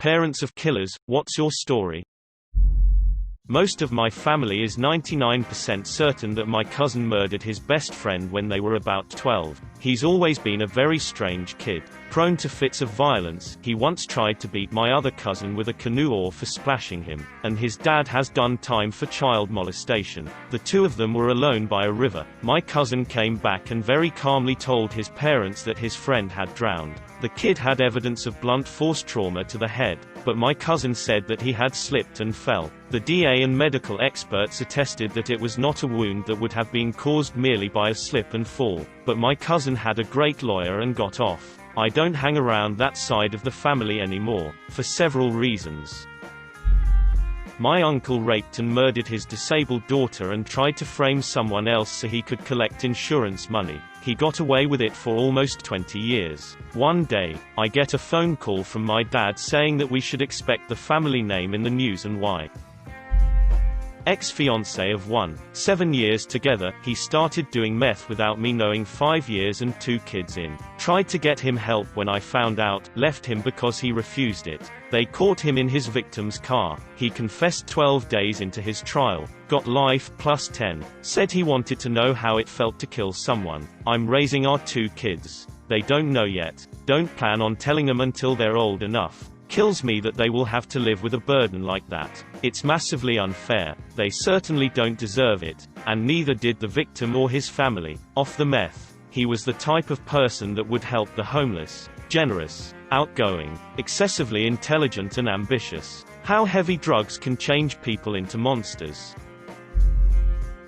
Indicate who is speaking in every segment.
Speaker 1: Parents of killers, what's your story? Most of my family is 99% certain that my cousin murdered his best friend when they were about 12. He's always been a very strange kid, prone to fits of violence. He once tried to beat my other cousin with a canoe oar for splashing him, and his dad has done time for child molestation. The two of them were alone by a river. My cousin came back and very calmly told his parents that his friend had drowned. The kid had evidence of blunt force trauma to the head, but my cousin said that he had slipped and fell. The DA and medical experts attested that it was not a wound that would have been caused merely by a slip and fall, but my cousin had a great lawyer and got off. I don't hang around that side of the family anymore, for several reasons. My uncle raped and murdered his disabled daughter and tried to frame someone else so he could collect insurance money. He got away with it for almost 20 years. One day, I get a phone call from my dad saying that we should expect the family name in the news and why. Ex-fiancé of 7 years together, he started doing meth without me knowing 5 years and 2 kids in. Tried to get him help when I found out, left him because he refused it. They caught him in his victim's car. He confessed 12 days into his trial, got life plus 10, said he wanted to know how it felt to kill someone. I'm raising our 2 kids. They don't know yet. Don't plan on telling them until they're old enough. Kills me that they will have to live with a burden like that. It's massively unfair. They certainly don't deserve it, and neither did the victim or his family. Off the meth, he was the type of person that would help the homeless, generous, outgoing, excessively intelligent and ambitious. How heavy drugs can change people into monsters.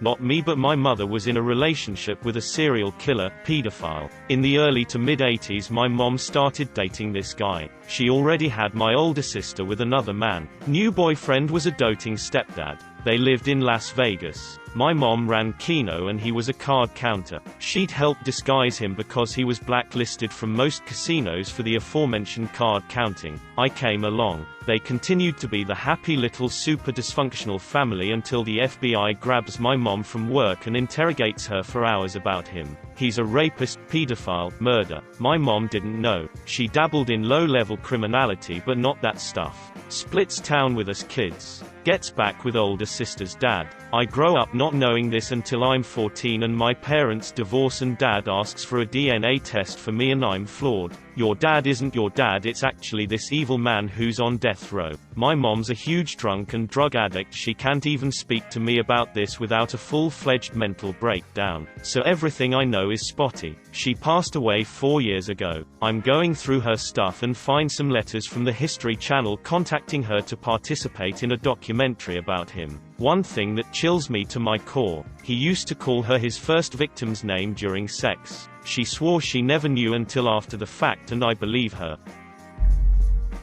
Speaker 1: Not me, but my mother was in a relationship with a serial killer, pedophile. In the early to mid-80s my mom started dating this guy. She already had my older sister with another man. New boyfriend was a doting stepdad. They lived in Las Vegas. My mom ran Keno and he was a card counter. She'd helped disguise him because he was blacklisted from most casinos for the aforementioned card counting. I came along. They continued to be the happy little super dysfunctional family until the FBI grabs my mom from work and interrogates her for hours about him. He's a rapist, pedophile, murder. My mom didn't know. She dabbled in low-level criminality but not that stuff. Splits town with us kids. Gets back with older sister's dad. I grow up not knowing this until I'm 14 and my parents divorce and dad asks for a DNA test for me and I'm floored. Your dad isn't your dad, it's actually this evil man who's on death row. My mom's a huge drunk and drug addict. She can't even speak to me about this without a full-fledged mental breakdown. So everything I know is spotty. She passed away 4 years ago. I'm going through her stuff and find some letters from the History Channel contacting her to participate in a documentary about him. One thing that chills me to my core, he used to call her his first victim's name during sex. She swore she never knew until after the fact and I believe her.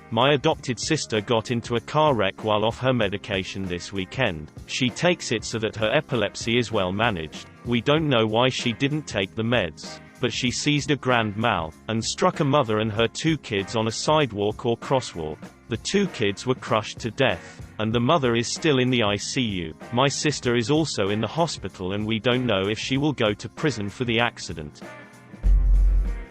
Speaker 1: My adopted sister got into a car wreck while off her medication this weekend. She takes it so that her epilepsy is well managed. We don't know why she didn't take the meds, but she seized a grand mal, and struck a mother and her 2 kids on a sidewalk or crosswalk. The 2 kids were crushed to death, and the mother is still in the ICU. My sister is also in the hospital and we don't know if she will go to prison for the accident.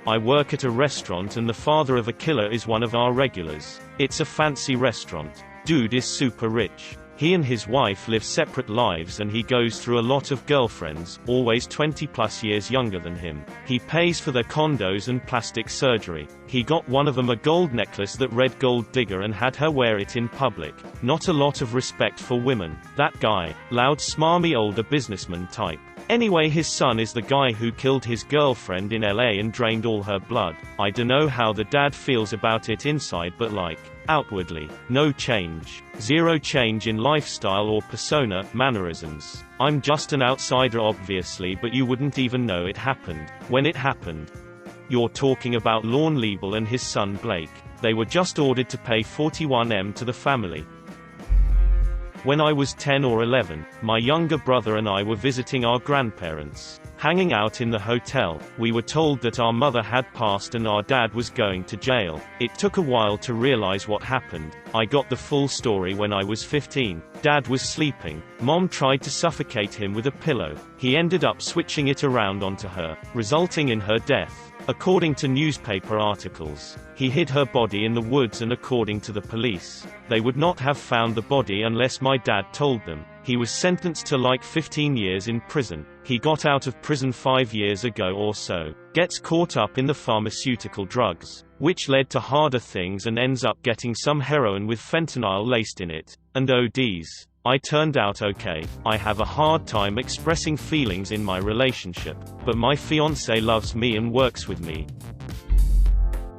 Speaker 1: I work at a restaurant and the father of a killer is one of our regulars. It's a fancy restaurant. Dude is super rich. He and his wife live separate lives and he goes through a lot of girlfriends, always 20+ years younger than him. He pays for their condos and plastic surgery. He got one of them a gold necklace that read Gold Digger and had her wear it in public. Not a lot of respect for women. That guy. Loud smarmy older businessman type. Anyway, his son is the guy who killed his girlfriend in LA and drained all her blood. I dunno how the dad feels about it inside, but like, outwardly, no change. Zero change in lifestyle or persona, mannerisms. I'm just an outsider obviously, but you wouldn't even know it happened when it happened. You're talking about Lorne Liebel and his son Blake. They were just ordered to pay $41M to the family. When I was 10 or 11, my younger brother and I were visiting our grandparents. Hanging out in the hotel, we were told that our mother had passed and our dad was going to jail. It took a while to realize what happened. I got the full story when I was 15. Dad was sleeping. Mom tried to suffocate him with a pillow. He ended up switching it around onto her, resulting in her death. According to newspaper articles, he hid her body in the woods, and according to the police, they would not have found the body unless my dad told them. He was sentenced to like 15 years in prison. He got out of prison 5 years ago or so, gets caught up in the pharmaceutical drugs, which led to harder things, and ends up getting some heroin with fentanyl laced in it, and ODs. I turned out okay. I have a hard time expressing feelings in my relationship, but my fiancé loves me and works with me.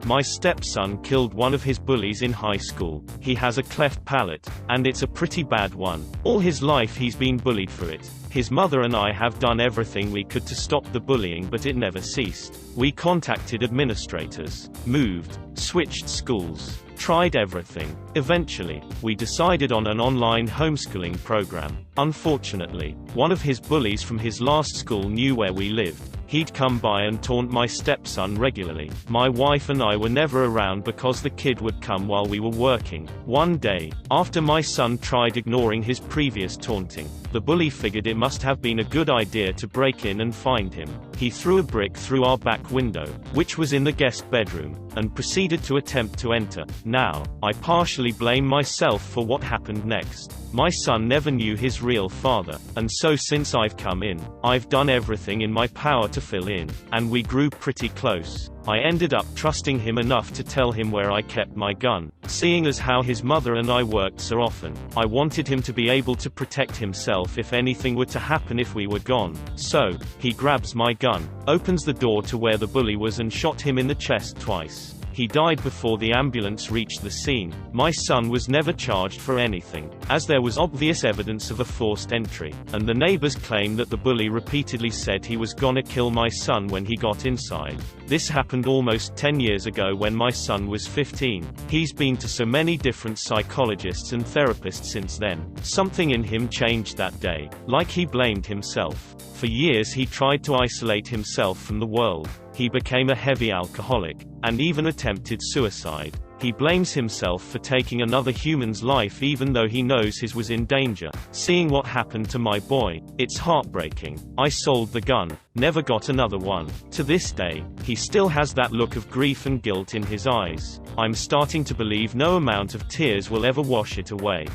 Speaker 1: My stepson killed one of his bullies in high school. He has a cleft palate, and it's a pretty bad one. All his life he's been bullied for it. His mother and I have done everything we could to stop the bullying, but it never ceased. We contacted administrators, moved, switched schools, tried everything. Eventually, we decided on an online homeschooling program. Unfortunately, one of his bullies from his last school knew where we lived. He'd come by and taunt my stepson regularly. My wife and I were never around because the kid would come while we were working. One day, after my son tried ignoring his previous taunting, the bully figured it must have been a good idea to break in and find him. He threw a brick through our back window, which was in the guest bedroom, and proceeded to attempt to enter. Now, I partially blame myself for what happened next. My son never knew his real father, and so since I've come in, I've done everything in my power to fill in, and we grew pretty close. I ended up trusting him enough to tell him where I kept my gun. Seeing as how his mother and I worked so often, I wanted him to be able to protect himself if anything were to happen if we were gone. So, he grabs my gun, opens the door to where the bully was, and shot him in the chest twice. He died before the ambulance reached the scene. My son was never charged for anything, as there was obvious evidence of a forced entry, and the neighbors claim that the bully repeatedly said he was gonna kill my son when he got inside. This happened almost 10 years ago when my son was 15. He's been to so many different psychologists and therapists since then. Something in him changed that day, like he blamed himself. For years he tried to isolate himself from the world. He became a heavy alcoholic, and even attempted suicide. He blames himself for taking another human's life even though he knows his was in danger. Seeing what happened to my boy, it's heartbreaking. I sold the gun, never got another one. To this day, he still has that look of grief and guilt in his eyes. I'm starting to believe no amount of tears will ever wash it away.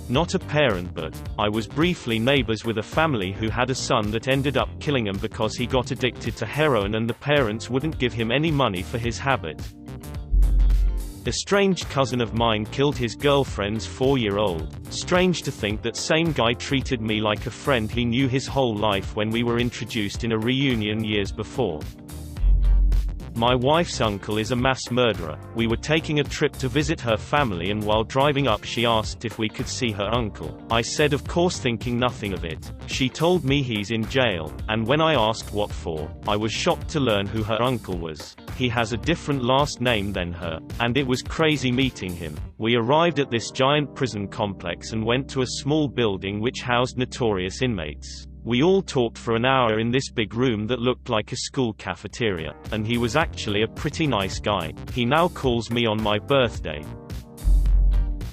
Speaker 1: Not a parent, but I was briefly neighbors with a family who had a son that ended up killing him because he got addicted to heroin and the parents wouldn't give him any money for his habit. Estranged cousin of mine killed his girlfriend's 4-year-old. Strange to think that same guy treated me like a friend he knew his whole life when we were introduced in a reunion years before. My wife's uncle is a mass murderer. We were taking a trip to visit her family, and while driving up she asked if we could see her uncle. I said of course, thinking nothing of it. She told me he's in jail, and when I asked what for, I was shocked to learn who her uncle was. He has a different last name than her, and it was crazy meeting him. We arrived at this giant prison complex and went to a small building which housed notorious inmates. We all talked for an hour in this big room that looked like a school cafeteria, and he was actually a pretty nice guy. He now calls me on my birthday.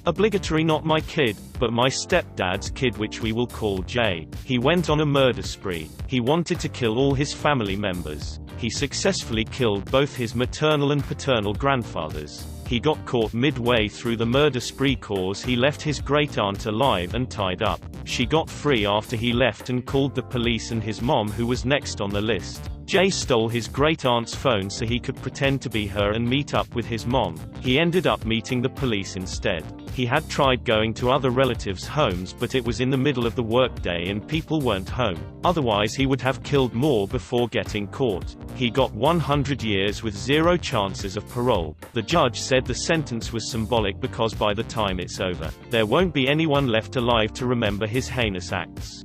Speaker 1: Obligatory, not my kid, but my stepdad's kid, which we will call Jay. He went on a murder spree. He wanted to kill all his family members. He successfully killed both his maternal and paternal grandfathers. He got caught midway through the murder spree cause he left his great-aunt alive and tied up. She got free after he left and called the police and his mom, who was next on the list. Jay stole his great-aunt's phone so he could pretend to be her and meet up with his mom. He ended up meeting the police instead. He had tried going to other relatives' homes, but it was in the middle of the workday and people weren't home. Otherwise he would have killed more before getting caught. He got 100 years with 0 chances of parole. The judge said the sentence was symbolic because by the time it's over, there won't be anyone left alive to remember his heinous acts.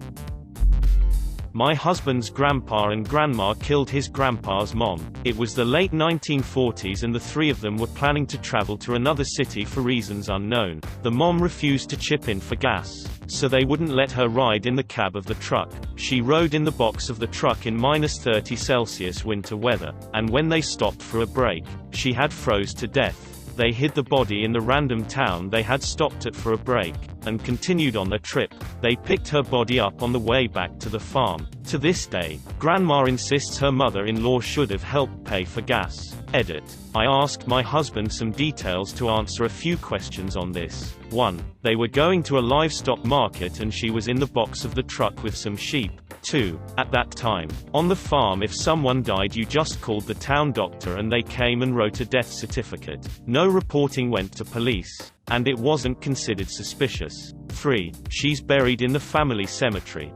Speaker 1: My husband's grandpa and grandma killed his grandpa's mom. It was the late 1940s and the three of them were planning to travel to another city for reasons unknown. The mom refused to chip in for gas, so they wouldn't let her ride in the cab of the truck. She rode in the box of the truck in -30 Celsius winter weather, and when they stopped for a break, she had froze to death. They hid the body in the random town they had stopped at for a break, and continued on their trip. They picked her body up on the way back to the farm. To this day, Grandma insists her mother-in-law should have helped pay for gas. Edit. I asked my husband some details to answer a few questions on this. 1. They were going to a livestock market and she was in the box of the truck with some sheep. 2. At that time, on the farm, if someone died you just called the town doctor and they came and wrote a death certificate. No reporting went to police, and it wasn't considered suspicious. 3. She's buried in the family cemetery.